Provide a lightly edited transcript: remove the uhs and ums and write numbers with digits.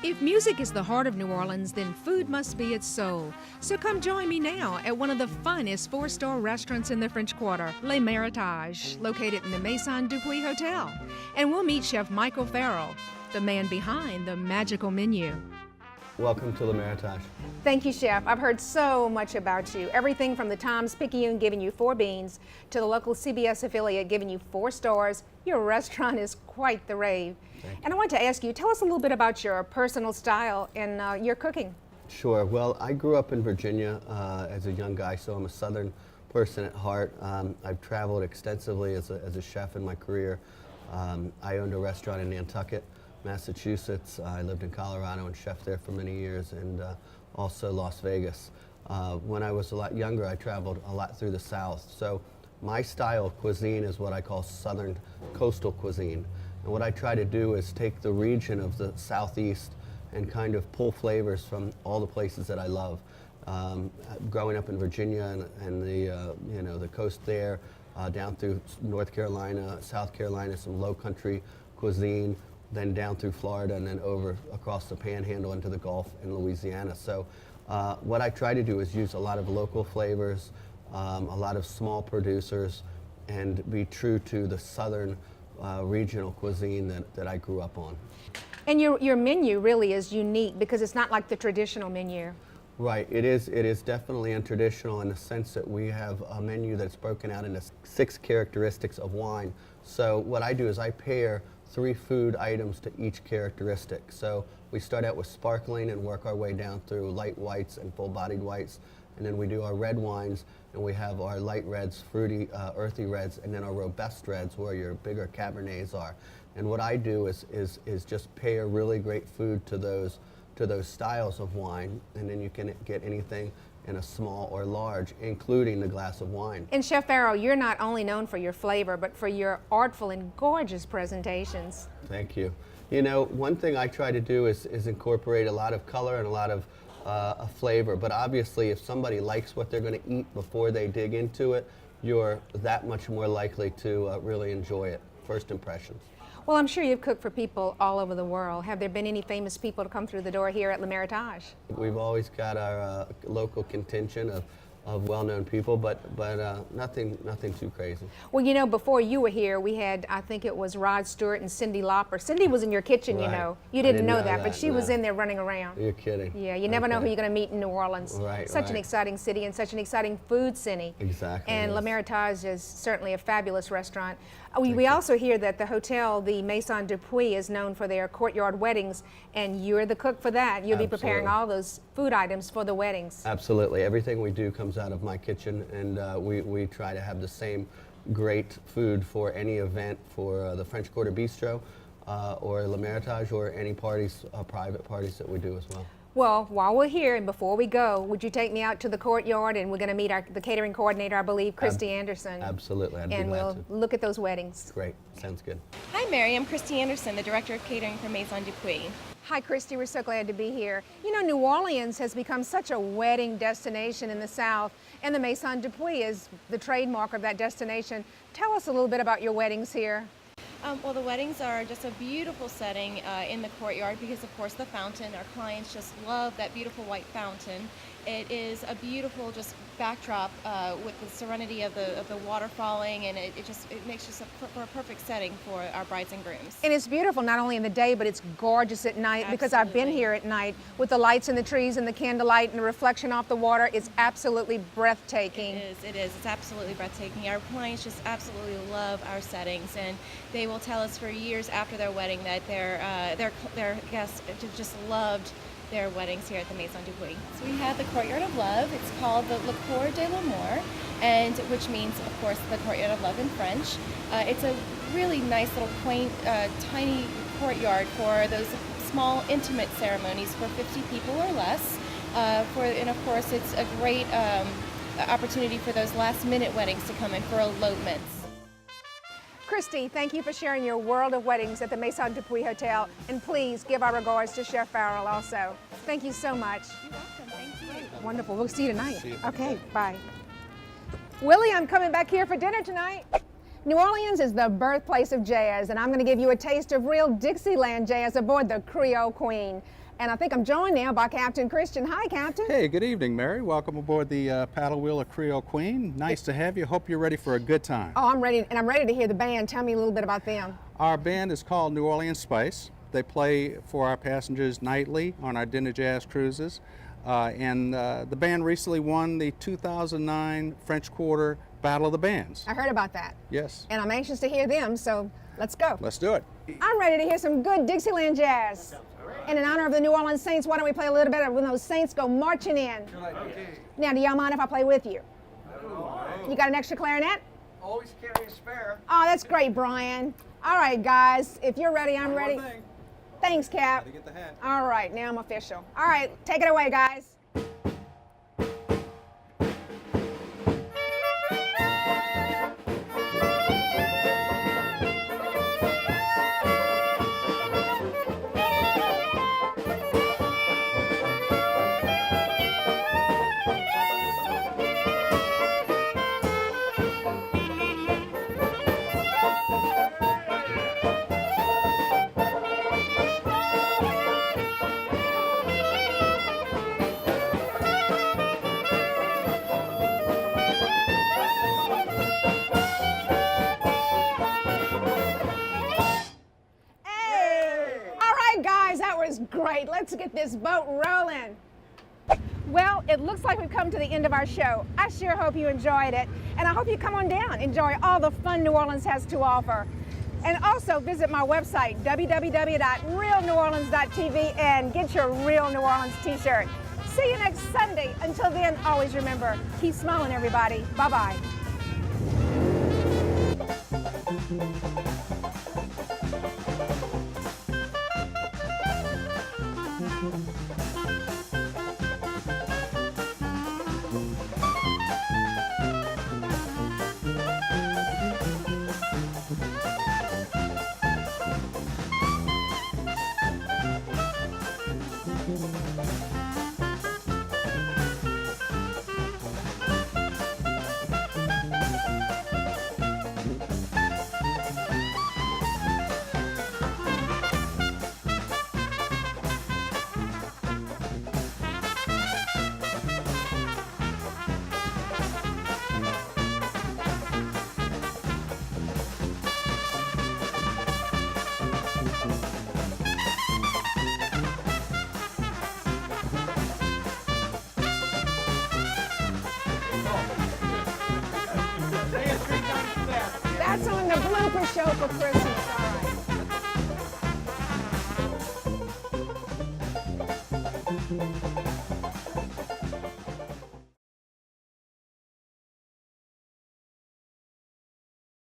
If music is the heart of New Orleans, then food must be its soul. So come join me now at one of the finest four-star restaurants in the French Quarter, Le Méritage, located in the Maison Dupuis Hotel. And we'll meet Chef Michael Farrell, the man behind the magical menu. Welcome to Le Méritage. Thank you, Chef. I've heard so much about you. Everything from the Times-Picayune giving you 4 beans to the local CBS affiliate giving you 4 stars. Your restaurant is quite the rave. And I want to ask you, tell us a little bit about your personal style in your cooking. Sure. Well, I grew up in Virginia as a young guy, so I'm a Southern person at heart. I've traveled extensively as a chef in my career. I owned a restaurant in Nantucket, Massachusetts. I lived in Colorado and chefed there for many years, and also Las Vegas. When I was a lot younger, I traveled a lot through the South. So my style of cuisine is what I call Southern coastal cuisine. And what I try to do is take the region of the Southeast and kind of pull flavors from all the places that I love. Growing up in Virginia and the coast there, down through North Carolina, South Carolina, some low country cuisine, then down through Florida, and then over across the Panhandle into the Gulf in Louisiana. So what I try to do is use a lot of local flavors, a lot of small producers, and be true to the Southern regional cuisine that I grew up on. And your menu really is unique because it's not like the traditional menu. Right, it is definitely untraditional in the sense that we have a menu that's broken out into 6 characteristics of wine. So what I do is I pair 3 food items to each characteristic. So we start out with sparkling and work our way down through light whites and full-bodied whites. And then we do our red wines, and we have our light reds, fruity, earthy reds, and then our robust reds where your bigger Cabernets are. And what I do is just pair really great food to those styles of wine, and then you can get anything in a small or large, including the glass of wine. And Chef Farrell, you're not only known for your flavor, but for your artful and gorgeous presentations. Thank you. You know, one thing I try to do is incorporate a lot of color and a lot of a flavor, but obviously if somebody likes what they're going to eat before they dig into it, you're that much more likely to really enjoy it. First impressions. Well, I'm sure you've cooked for people all over the world. Have there been any famous people to come through the door here at Le Méritage? We've always got our local contingent of well-known people, but nothing too crazy. Well, you know, before you were here, we had, I think it was Rod Stewart and Cyndi Lauper. Cyndi was in your kitchen, Right. You know. You didn't know that, but she no. was in there running around. You're kidding. Yeah, you never know who you're going to meet in New Orleans. Right, Such an right. exciting city and such an exciting food city. Exactly. And yes. Le Méritage is certainly a fabulous restaurant. We also hear that the hotel, the Maison Dupuis, is known for their courtyard weddings, and you're the cook for that. You'll be preparing all those food items for the weddings. Absolutely. Everything we do comes out of my kitchen, and we try to have the same great food for any event, for the French Quarter Bistro or Le Méritage, or any parties, private parties that we do as well. Well, while we're here and before we go, would you take me out to the courtyard, and we're going to meet the catering coordinator, I believe, Christy Anderson. Absolutely, I'd be And glad we'll to. look at those weddings. Great, sounds good. Hi Mary, I'm Christy Anderson, the Director of Catering for Maison Dupuis. Hi, Christy. We're so glad to be here. You know, New Orleans has become such a wedding destination in the South, and the Maison Dupuis is the trademark of that destination. Tell us a little bit about your weddings here. Well, the weddings are just a beautiful setting in the courtyard because, of course, the fountain. Our clients just love that beautiful white fountain. It is a beautiful just backdrop with the serenity of the water falling, and it makes just for a perfect setting for our brides and grooms. And it's beautiful not only in the day, but it's gorgeous at night. Because I've been here at night with the lights and the trees and the candlelight and the reflection off the water. It's absolutely breathtaking. It is. It's absolutely breathtaking. Our clients just absolutely love our settings, and they will tell us for years after their wedding that their guests just loved their weddings here at the Maison Dupuis. So we have the Courtyard of Love. It's called the Le Cour de l'Amour, and which means, of course, the Courtyard of Love in French. It's a really nice little quaint, tiny courtyard for those small, intimate ceremonies for 50 people or less. And of course, it's a great opportunity for those last-minute weddings to come in for elopements. Christy, thank you for sharing your world of weddings at the Maison Dupuis Hotel. And please give our regards to Chef Farrell also. Thank you so much. You're welcome. Thank you. Wonderful. We'll see you tonight. See you. Okay, bye. Willie, I'm coming back here for dinner tonight. New Orleans is the birthplace of jazz, and I'm going to give you a taste of real Dixieland jazz aboard the Creole Queen. And I think I'm joined now by Captain Christian. Hi, Captain. Hey, good evening, Mary. Welcome aboard the paddle wheel of Creole Queen. Nice to have you. Hope you're ready for a good time. Oh, I'm ready, and I'm ready to hear the band. Tell me a little bit about them. Our band is called New Orleans Spice. They play for our passengers nightly on our dinner jazz cruises. The band recently won the 2009 French Quarter Battle of the Bands. I heard about that. Yes. And I'm anxious to hear them, so let's go. Let's do it. I'm ready to hear some good Dixieland jazz. And in honor of the New Orleans Saints, why don't we play a little bit of when those Saints go marching in? Okay. Now, do y'all mind if I play with you? You got an extra clarinet? Always carry a spare. Oh, that's great, Brian. All right, guys, if you're ready, I'm ready. Thanks, Cap. Get the hat. All right, now I'm official. All right, take it away, guys. Great, let's get this boat rolling. Well, it looks like we've come to the end of our show. I sure hope you enjoyed it, and I hope you come on down, enjoy all the fun New Orleans has to offer. And also visit my website, www.realneworleans.tv, and get your Real New Orleans t-shirt. See you next Sunday. Until then, always remember, keep smiling, everybody. Bye-bye. That's on the blooper show for Christmas, all right.